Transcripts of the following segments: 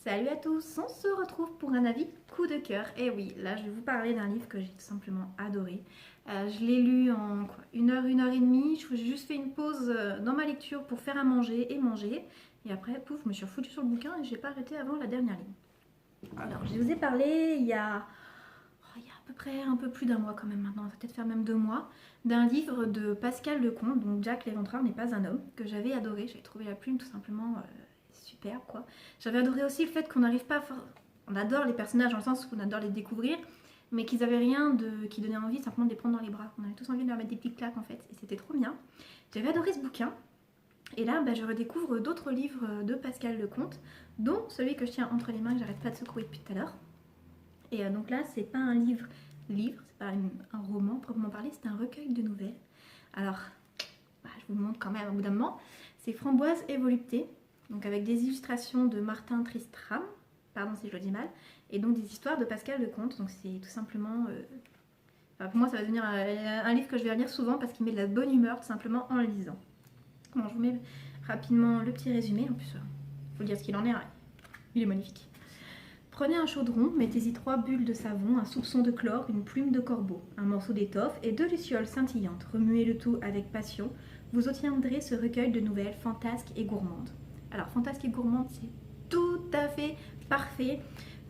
Salut à tous, on se retrouve pour un avis coup de cœur. Et oui, là je vais vous parler d'un livre que j'ai tout simplement adoré. Je l'ai lu en quoi, une heure et demie. J'ai juste fait une pause dans ma lecture pour faire à manger et manger. Et après, pouf, je me suis refoutue sur le bouquin et j'ai pas arrêté avant la dernière ligne. Alors, je vous ai parlé il y a à peu près un peu plus d'un mois quand même maintenant, ça va peut-être faire même 2 mois, d'un livre de Pascal Lecomte, donc Jack l'Éventreur n'est pas un homme, que j'avais adoré. J'avais trouvé la plume tout simplement superbe quoi. J'avais adoré aussi le fait qu'on n'arrive pas, on adore les personnages dans le sens où on adore les découvrir, mais qu'ils avaient rien qui donnait envie simplement de les prendre dans les bras. On avait tous envie de leur mettre des petites claques en fait, et c'était trop bien. J'avais adoré ce bouquin. Et là, je redécouvre d'autres livres de Pascal Lecomte, dont celui que je tiens entre les mains, que j'arrête pas de secouer depuis tout à l'heure. Et donc là, c'est pas un livre, c'est pas un roman proprement parlé, c'est un recueil de nouvelles. Alors, je vous montre quand même au bout d'un moment. C'est Framboise et Volupté, donc avec des illustrations de Martin Tristram, pardon si je le dis mal, et donc des histoires de Pascal Lecomte. Donc c'est tout simplement, pour moi ça va devenir un livre que je vais lire souvent parce qu'il met de la bonne humeur tout simplement en le lisant. Bon, je vous mets rapidement le petit résumé, en plus il faut dire ce qu'il en est, hein. Il est magnifique. Prenez un chaudron, mettez-y 3 bulles de savon, un soupçon de chlore, une plume de corbeau, un morceau d'étoffe et 2 lucioles scintillantes. Remuez le tout avec passion. Vous obtiendrez ce recueil de nouvelles fantasques et gourmandes. Alors, fantasque et gourmande, c'est tout à fait parfait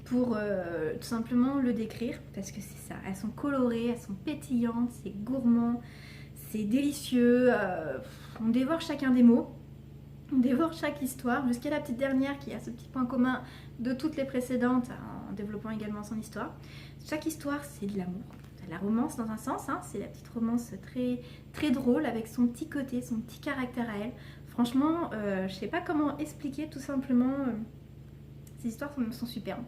pour tout simplement le décrire, parce que c'est ça. Elles sont colorées, elles sont pétillantes, c'est gourmand, c'est délicieux. On dévore chacun des mots. On dévore chaque histoire, jusqu'à la petite dernière qui a ce petit point commun de toutes les précédentes, en développant également son histoire. Chaque histoire, c'est de l'amour. La romance dans un sens, hein, c'est la petite romance très, très drôle avec son petit côté, son petit caractère à elle. Franchement, je sais pas comment expliquer tout simplement. Ces histoires sont superbes.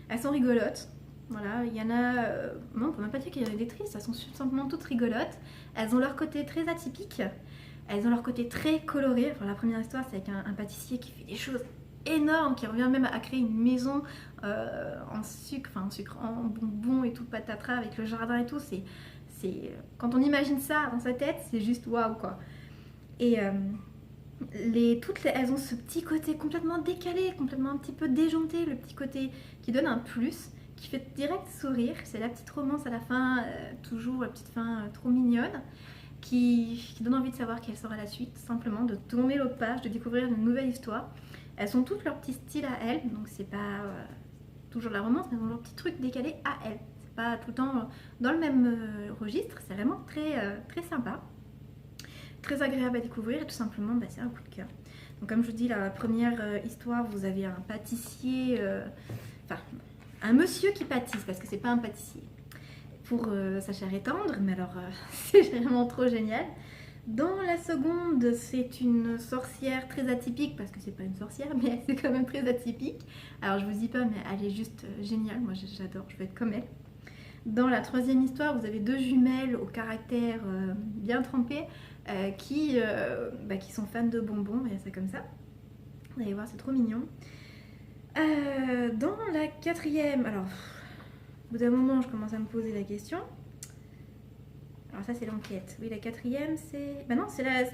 Elles sont rigolotes. Voilà, il y en a. Non, on peut même pas dire qu'il y en a des tristes, elles sont simplement toutes rigolotes. Elles ont leur côté très atypique. Elles ont leur côté très coloré. Enfin, la première histoire, c'est avec un pâtissier qui fait des choses énormes, qui revient même à créer une maison en sucre, en bonbons et tout patatras avec le jardin et tout. Quand on imagine ça dans sa tête, c'est juste waouh quoi. Et elles ont ce petit côté complètement décalé, complètement un petit peu déjanté, le petit côté qui donne un plus, qui fait direct sourire. C'est la petite romance à la fin, toujours la petite fin trop mignonne. Qui donne envie de savoir quelle sera la suite, simplement de tourner l'autre page, de découvrir une nouvelle histoire. Elles ont toutes leur petit style à elles, donc c'est pas toujours la romance, mais elles ont leur petit truc décalé à elles. C'est pas tout le temps dans le même registre, c'est vraiment très, très sympa, très agréable à découvrir et tout simplement c'est un coup de cœur. Donc comme je vous dis, la première histoire, vous avez un pâtissier, un monsieur qui pâtisse, parce que c'est pas un pâtissier, pour sa chair est tendre, mais alors c'est vraiment trop génial. Dans la seconde, c'est une sorcière très atypique, parce que c'est pas une sorcière, mais c'est quand même très atypique. Alors je vous dis pas, mais elle est juste géniale, moi j'adore, je veux être comme elle. Dans la troisième histoire, vous avez 2 jumelles au caractère bien trempé qui sont fans de bonbons, et c'est comme ça. Vous allez voir, c'est trop mignon. Dans la quatrième, alors au bout d'un moment, je commence à me poser la question. Alors ça, c'est l'enquête. Oui, la quatrième, c'est...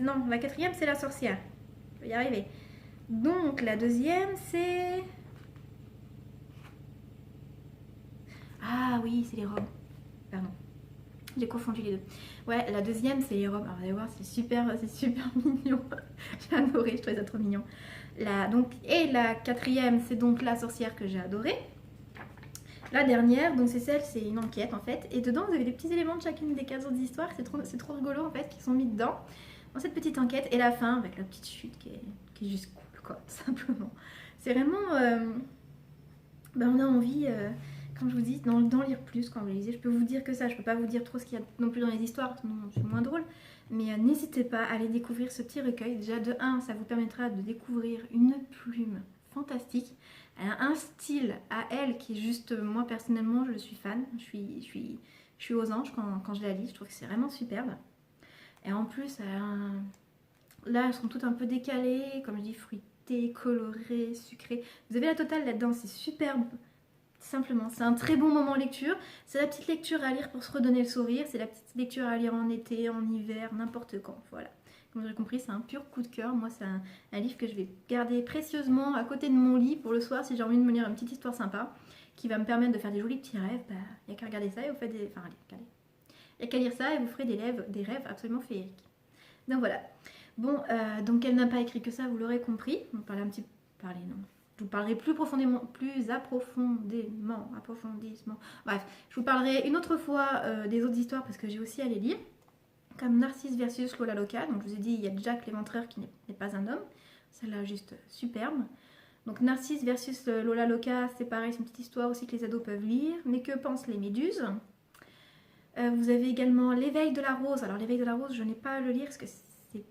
non, la quatrième, c'est la sorcière. Je vais y arriver. Donc, la deuxième, c'est... Ah oui, c'est les robes. Pardon. J'ai confondu les deux. Ouais, la deuxième, c'est les robes. Alors, vous allez voir, c'est super mignon. J'ai adoré, je trouvais ça trop mignon. Et la quatrième, c'est donc la sorcière que j'ai adorée. La dernière, donc c'est une enquête en fait, et dedans vous avez des petits éléments de chacune des cases d'histoire, c'est trop rigolo en fait, qui sont mis dedans, dans cette petite enquête, et la fin avec la petite chute qui est juste cool quoi, tout simplement. C'est vraiment, on a envie, comme je vous dis, d'en lire plus quand vous lisez. Je peux vous dire que ça, je peux pas vous dire trop ce qu'il y a non plus dans les histoires, sinon c'est moins drôle, mais n'hésitez pas à aller découvrir ce petit recueil. Déjà de 1, ça vous permettra de découvrir une plume fantastique. Elle a un style à elle qui est juste, moi personnellement je suis fan, je suis aux anges quand je la lis, je trouve que c'est vraiment superbe. Et en plus là elles sont toutes un peu décalées, comme je dis, fruitées, colorées, sucrées. Vous avez la totale là-dedans, c'est superbe. Simplement, c'est un très bon moment lecture. C'est la petite lecture à lire pour se redonner le sourire, c'est la petite lecture à lire en été, en hiver, n'importe quand, voilà. Comme vous avez compris, c'est un pur coup de cœur. Moi, c'est un livre que je vais garder précieusement à côté de mon lit pour le soir si j'ai envie de me lire une petite histoire sympa qui va me permettre de faire des jolis petits rêves. Bah, il n'y a qu'à regarder ça et vous faites des... Enfin, regardez. Il n'y a qu'à lire ça et vous ferez des rêves absolument féeriques. Donc voilà. Bon, donc elle n'a pas écrit que ça, vous l'aurez compris. On va parler un petit... Parler, non. Je vous parlerai plus profondément, approfondissement. Bref, je vous parlerai une autre fois des autres histoires parce que j'ai aussi à les lire. Comme Narcisse versus Lola Loca. Donc je vous ai dit, il y a Jack l'éventreur qui n'est pas un homme. Celle-là, juste superbe. Donc Narcisse versus Lola Loca, c'est pareil, c'est une petite histoire aussi que les ados peuvent lire. Mais que pensent les méduses? Vous avez également L'éveil de la rose. Alors L'éveil de la rose, je n'ai pas à le lire parce que c'est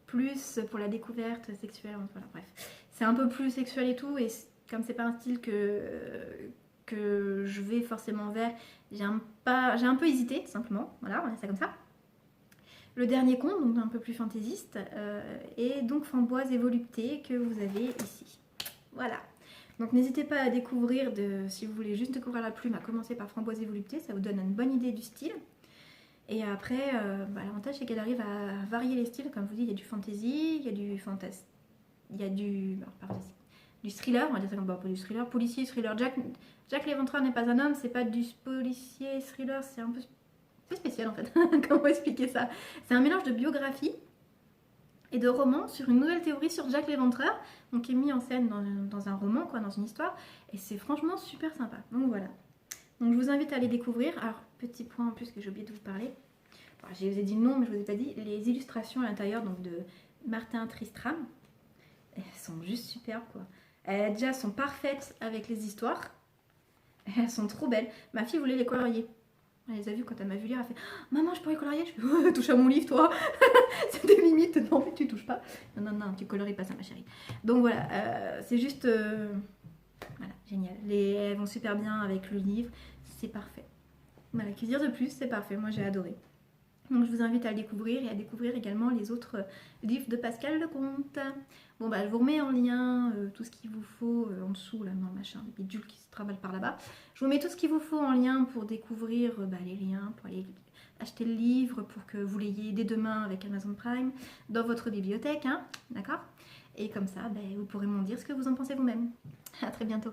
plus pour la découverte sexuelle. Voilà, bref. C'est un peu plus sexuel et tout. Et comme c'est pas un style que je vais forcément vers, j'ai un peu hésité, tout simplement. Voilà, on laisse ça comme ça. Le dernier conte, donc un peu plus fantaisiste, et donc Framboise et Volupté que vous avez ici. Voilà. Donc n'hésitez pas à découvrir, si vous voulez juste découvrir la plume, à commencer par Framboise et Volupté, ça vous donne une bonne idée du style. Et après, l'avantage c'est qu'elle arrive à varier les styles, comme je vous dis, il y a du fantasy, il y a du fantasy, il y a du thriller, on va dire ça comme pas du thriller, policier, thriller. Jack l'éventreur n'est pas un homme, c'est pas du policier, thriller, c'est un peu spécial en fait. Comment expliquer ça? C'est un mélange de biographie et de roman sur une nouvelle théorie sur Jack l'éventreur, donc qui est mis en scène dans un roman, quoi, dans une histoire, et c'est franchement super sympa. Donc voilà. Donc je vous invite à les découvrir. Alors petit point en plus que j'ai oublié de vous parler. Enfin, je vous ai dit le nom, mais je vous ai pas dit les illustrations à l'intérieur, donc de Martin Tristram. Elles sont juste superbes quoi. Elles déjà sont parfaites avec les histoires. Elles sont trop belles. Ma fille voulait les colorier. Elle les a vues quand elle m'a vu lire, elle fait oh, maman, je pourrais colorier. Je fais oh, touche à mon livre, toi. C'est des limites. Non, mais tu touches pas. Non, tu colories pas ça, ma chérie. Donc voilà, c'est juste. Voilà, génial. Elles vont super bien avec le livre. C'est parfait. Voilà, que dire de plus, c'est parfait. Moi, j'ai adoré. Donc je vous invite à le découvrir et à découvrir également les autres livres de Pascal Lecomte. Bon bah je vous remets en lien tout ce qu'il vous faut en dessous là, non machin, les bidules qui se travaillent par là-bas. Je vous mets tout ce qu'il vous faut en lien pour découvrir les liens, pour aller acheter le livre, pour que vous l'ayez dès demain avec Amazon Prime dans votre bibliothèque, hein, d'accord? Et comme ça, vous pourrez m'en dire ce que vous en pensez vous-même. À très bientôt.